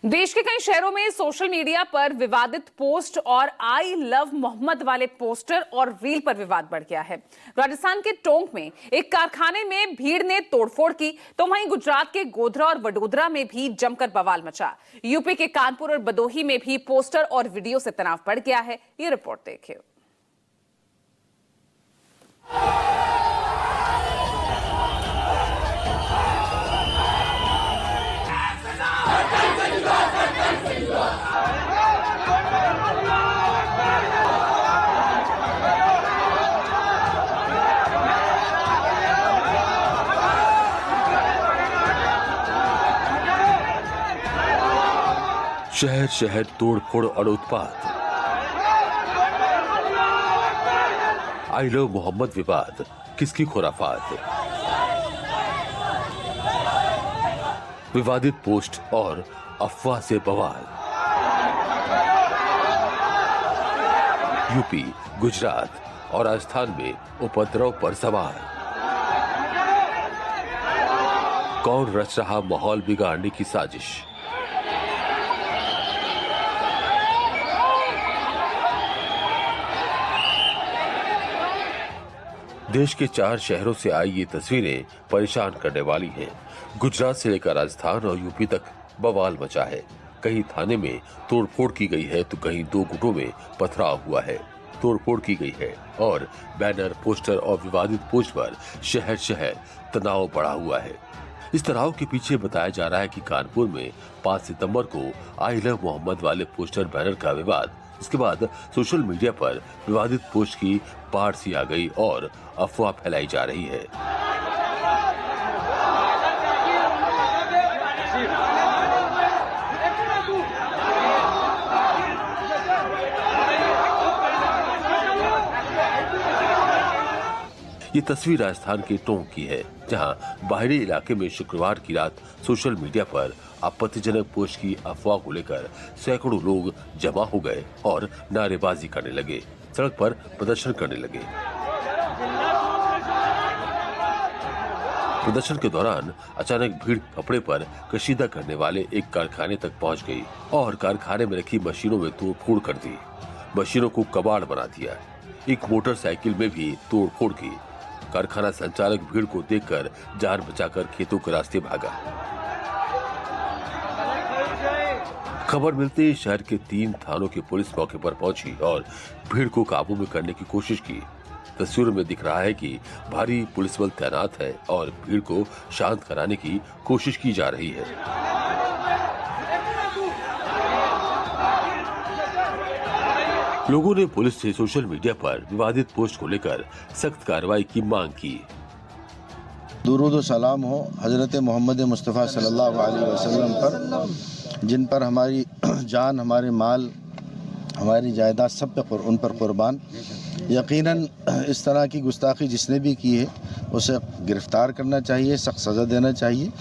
देश के कई शहरों में सोशल मीडिया पर विवादित पोस्ट और आई लव मोहम्मद वाले पोस्टर और रील पर विवाद बढ़ गया है। राजस्थान के टोंक में एक कारखाने में भीड़ ने तोड़फोड़ की, तो वहीं गुजरात के गोधरा और वडोदरा में भी जमकर बवाल मचा। यूपी के कानपुर और भदोही में भी पोस्टर और वीडियो से तनाव बढ़ गया है। ये रिपोर्ट देखिए। शहर शहर तोड़फोड़ और उत्पात। आई लव मोहम्मद विवाद, किसकी खुराफात। विवादित पोस्ट और अफवाह से बवाल। यूपी, गुजरात और राजस्थान में उपद्रव पर सवाल। कौन रच रहा माहौल बिगाड़ने की साजिश। देश के 4 शहरों से आई ये तस्वीरें परेशान करने वाली हैं। गुजरात से लेकर राजस्थान और यूपी तक बवाल मचा है। कहीं थाने में तोड़फोड़ की गई है तो कहीं 2 गुटों में पथराव हुआ है। तोड़फोड़ की गई है और बैनर, पोस्टर और विवादित पोस्ट पर शहर शहर तनाव बढ़ा हुआ है। इस तनाव के पीछे बताया जा रहा है कि कानपुर में 5 सितंबर को आई लव मोहम्मद वाले पोस्टर बैनर का विवाद, इसके बाद सोशल मीडिया पर विवादित पोस्ट की पार सी आ गई और अफवाह फैलाई जा रही है। ये तस्वीर राजस्थान के टोंक की है, जहां बाहरी इलाके में शुक्रवार की रात सोशल मीडिया पर आपत्तिजनक पोस्ट की अफवाह को लेकर सैकड़ों लोग जमा हो गए और नारेबाजी करने लगे, सड़क पर प्रदर्शन करने लगे। प्रदर्शन के दौरान अचानक भीड़ कपड़े पर कशीदा करने वाले एक कारखाने तक पहुंच गई और कारखाने में रखी मशीनों में तोड़फोड़ कर दी। मशीनों को कबाड़ बना दिया। एक मोटरसाइकिल में भी तोड़फोड़ की। कारखाना संचालक भीड़ को देखकर जान बचाकर खेतों के रास्ते भागा। खबर मिलते ही शहर के 3 थानों की पुलिस मौके पर पहुंची और भीड़ को काबू में करने की कोशिश की। तस्वीरों में दिख रहा है कि भारी पुलिस बल तैनात है और भीड़ को शांत कराने की कोशिश की जा रही है। लोगों ने पुलिस से सोशल मीडिया पर विवादित पोस्ट को लेकर सख्त कार्रवाई की मांग की। दुरूद व सलाम हो हजरत मोहम्मद मुस्तफ़ा सल्लल्लाहु अलैहि वसल्लम पर, जिन पर हमारी जान, हमारे माल, हमारी जायदाद सब पे उन पर कुर्बान। यकीनन इस तरह की गुस्ताखी जिसने भी की है उसे गिरफ्तार करना चाहिए, सख्त सज़ा देना चाहिए।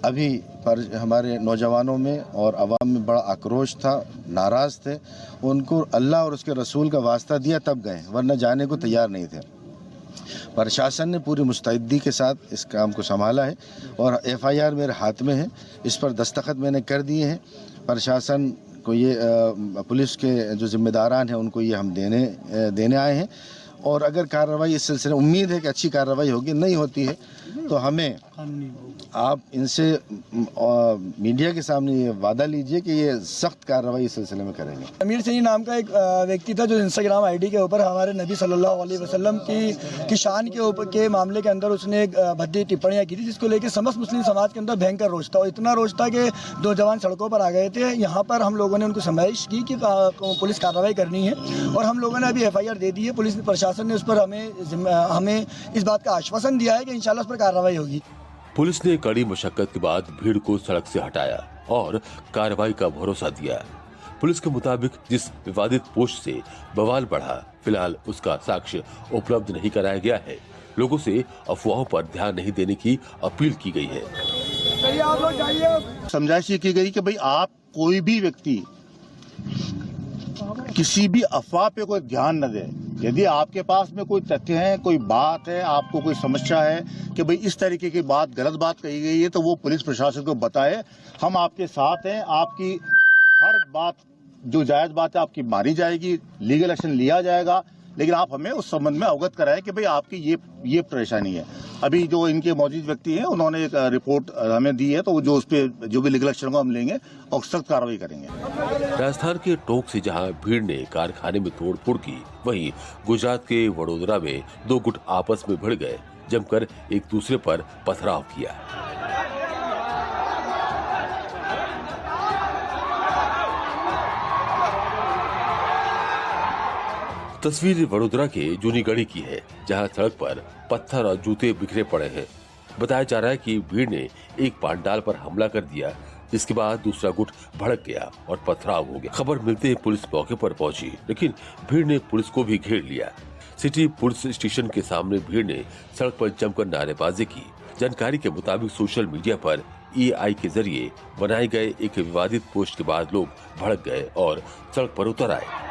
अभी पर हमारे नौजवानों में और अवाम में बड़ा आक्रोश था, नाराज़ थे। उनको अल्लाह और उसके रसूल का वास्ता दिया तब गए, वरना जाने को तैयार नहीं थे। प्रशासन ने पूरी मुस्तैदी के साथ इस काम को संभाला है और FIR मेरे हाथ में है। इस पर दस्तखत मैंने कर दिए हैं। प्रशासन को ये पुलिस के जो जिम्मेदारान हैं उनको ये हम देने आए हैं और अगर कार्रवाई इस सिलसिले में उम्मीद है कि अच्छी कार्रवाई होगी, नहीं होती है तो हमें आप इनसे मीडिया के सामने ये वादा लीजिए कि ये सख्त कार्रवाई इस सिलसिले में करेंगे। अमीर सही नाम का एक व्यक्ति था जो इंस्टाग्राम आईडी के ऊपर हमारे नबी सल्लल्लाहु अलैहि वसल्लम की शान के ऊपर के मामले के अंदर उसने एक भद्दी टिप्पणियां की थी, जिसको लेकर समस्त मुस्लिम समाज के अंदर भयंकर रोष था और इतना रोष था कि 2 जवान सड़कों पर आ गए थे। यहाँ पर हम लोगों ने उनको समझाइश की कि पुलिस कार्रवाई करनी है और हम लोगों ने अभी FIR दे दी है। पुलिस प्रशासन ने उस पर हमें इस बात का आश्वासन दिया है कि इंशाल्लाह उस पर कार्रवाई होगी। पुलिस ने कड़ी मशक्कत के बाद भीड़ को सड़क से हटाया और कार्रवाई का भरोसा दिया। पुलिस के मुताबिक जिस विवादित पोस्ट से बवाल बढ़ा, फिलहाल उसका साक्ष्य उपलब्ध नहीं कराया गया है। लोगों से अफवाहों पर ध्यान नहीं देने की अपील की गई है। समझाइश की गई कि भाई आप कोई भी व्यक्ति किसी भी अफवाह पे कोई ध्यान न दे। यदि आपके पास में कोई तथ्य है, कोई बात है, आपको कोई समस्या है कि भाई इस तरीके की बात, गलत बात कही गई है, तो वो पुलिस प्रशासन को बताए। हम आपके साथ हैं। आपकी हर बात जो जायज बात है आपकी मानी जाएगी, लीगल एक्शन लिया जाएगा, लेकिन आप हमें उस संबंध में अवगत कराएं कि भाई आपकी ये परेशानी है। अभी जो इनके मौजूद व्यक्ति हैं उन्होंने एक रिपोर्ट हमें दी है, तो जो उस पर जो भी लीगल एक्शन को हम लेंगे और सख्त कार्रवाई करेंगे। राजस्थान के टोंक से जहां भीड़ ने कारखाने में तोड़फोड़ की, वहीं गुजरात के वडोदरा में दो गुट आपस में भिड़ गए, जमकर एक दूसरे पर पथराव किया। तस्वीर वडोदरा के जूनीगढ़ी की है, जहां सड़क पर पत्थर और जूते बिखरे पड़े हैं। बताया जा रहा है कि भीड़ ने एक पांडाल पर हमला कर दिया, जिसके बाद दूसरा गुट भड़क गया और पथराव हो गया। खबर मिलते ही पुलिस मौके पर पहुंची, लेकिन भीड़ ने पुलिस को भी घेर लिया। सिटी पुलिस स्टेशन के सामने भीड़ ने सड़क पर जमकर नारेबाजी की। जानकारी के मुताबिक सोशल मीडिया पर EI के जरिए बनाए गए एक विवादित पोस्ट के बाद लोग भड़क गए और सड़क पर उतर आए।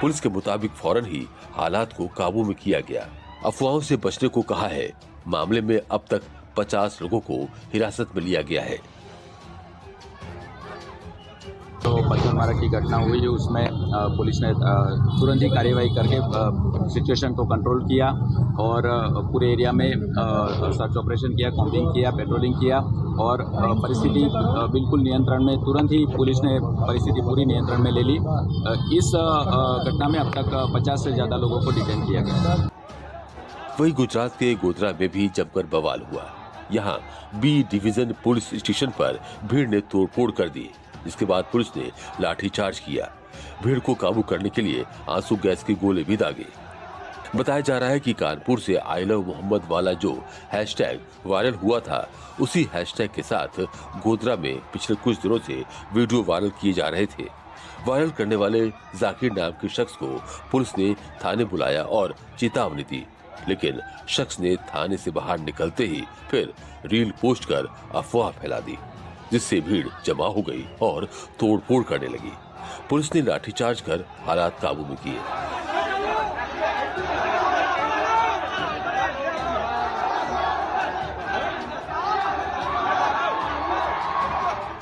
पुलिस के मुताबिक फौरन ही हालात को काबू में किया गया। अफवाहों से बचने को कहा है। मामले में अब तक 50 लोगों को हिरासत में लिया गया है। तो पत्थरमारा की घटना हुई, उसमें पुलिस ने तुरंत ही कार्यवाही करके सिचुएशन को कंट्रोल किया और पूरे एरिया में सर्च ऑपरेशन किया, कॉम्बिंग किया, पेट्रोलिंग किया और परिस्थिति बिल्कुल नियंत्रण में, तुरंत ही पुलिस ने परिस्थिति पूरी नियंत्रण में ले ली। इस घटना में अब तक 50 से ज़्यादा लोगों को डिटेन किया गया। वही गुजरात के गोधरा में भी जमकर बवाल हुआ। यहाँ B डिवीजन पुलिस स्टेशन पर भीड़ ने तोड़फोड़ कर दी, जिसके बाद पुलिस ने लाठीचार्ज किया। भीड़ को काबू करने के लिए आंसू गैस के गोले भी दागे। बताया जा रहा है कि कानपुर से आई लव मोहम्मद वाला जो हैशटैग वायरल हुआ था, उसी हैशटैग के साथ गोधरा में पिछले कुछ दिनों से वीडियो वायरल किए जा रहे थे। वायरल करने वाले जाकिर नाम के शख्स को पुलिस ने थाने बुलाया और चेतावनी दी, लेकिन शख्स ने थाने से बाहर निकलते ही फिर रील पोस्ट कर अफवाह फैला दी, जिससे भीड़ जमा हो गई और तोड़फोड़ करने लगी। पुलिस ने लाठीचार्ज कर हालात काबू में किए।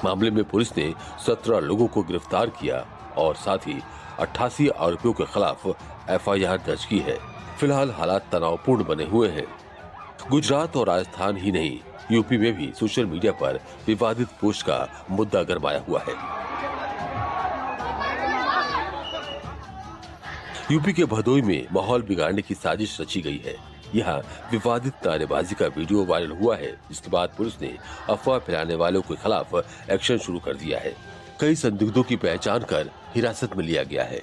मामले में पुलिस ने 17 लोगों को गिरफ्तार किया और साथ ही 88 आरोपियों के खिलाफ FIR दर्ज की है। फिलहाल हालात तनावपूर्ण बने हुए हैं। गुजरात और राजस्थान ही नहीं, यूपी में भी सोशल मीडिया पर विवादित पोस्ट का मुद्दा गरमाया हुआ है। यूपी के भदोई में माहौल बिगाड़ने की साजिश रची गई है। यहाँ विवादित नारेबाजी का वीडियो वायरल हुआ है, जिसके बाद पुलिस ने अफवाह फैलाने वालों के खिलाफ एक्शन शुरू कर दिया है। कई संदिग्धों की पहचान कर हिरासत में लिया गया है।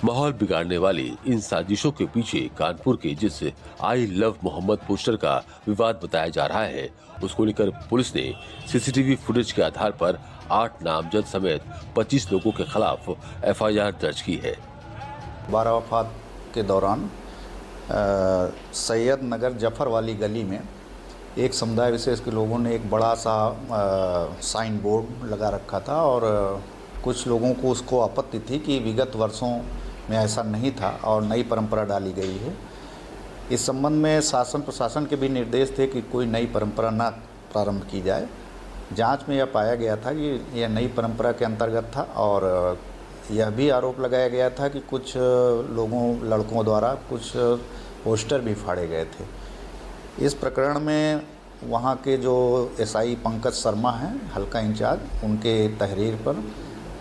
माहौल बिगाड़ने वाली इन साजिशों के पीछे कानपुर के जिस आई लव मोहम्मद पोस्टर का विवाद बताया जा रहा है, उसको लेकर पुलिस ने CCTV फुटेज के आधार पर 8 नामजद समेत 25 लोगों के खिलाफ FIR दर्ज की है। 12 वफात के दौरान सैयद नगर जफर वाली गली में एक समुदाय विशेष के लोगों ने एक बड़ा सा साइन बोर्ड लगा रखा था और कुछ लोगों को उसको आपत्ति थी कि विगत वर्षों में ऐसा नहीं था और नई परंपरा डाली गई है। इस संबंध में शासन प्रशासन के भी निर्देश थे कि कोई नई परंपरा ना प्रारंभ की जाए। जांच में यह पाया गया था कि यह नई परंपरा के अंतर्गत था और यह भी आरोप लगाया गया था कि कुछ लड़कों द्वारा कुछ पोस्टर भी फाड़े गए थे। इस प्रकरण में वहाँ के जो SI पंकज शर्मा हैं, हल्का इंचार्ज, उनके तहरीर पर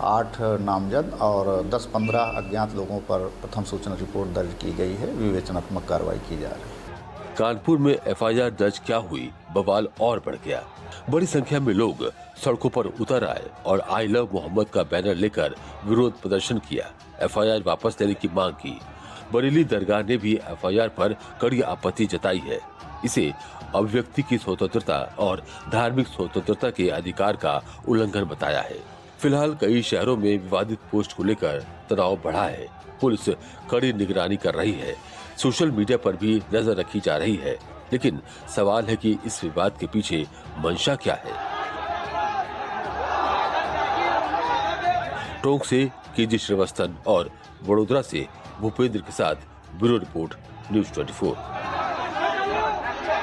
8 नामजद और 10-15 अज्ञात लोगों पर प्रथम सूचना रिपोर्ट दर्ज की गई है। विवेचनात्मक कार्रवाई की जा रही है। कानपुर में FIR दर्ज क्या हुई, बवाल और बढ़ गया। बड़ी संख्या में लोग सड़कों पर उतर आए और आई लव मोहम्मद का बैनर लेकर विरोध प्रदर्शन किया। FIR वापस लेने की मांग की। बरेली दरगाह ने भी FIR पर कड़ी आपत्ति जताई है। इसे अभिव्यक्ति की स्वतंत्रता और धार्मिक स्वतंत्रता के अधिकार का उल्लंघन बताया है। फिलहाल कई शहरों में विवादित पोस्ट को लेकर तनाव बढ़ा है। पुलिस कड़ी निगरानी कर रही है। सोशल मीडिया पर भी नजर रखी जा रही है, लेकिन सवाल है कि इस विवाद के पीछे मंशा क्या है। टोंक से केजी श्रीवास्तव और वडोदरा से भूपेंद्र के साथ ब्यूरो रिपोर्ट न्यूज 24।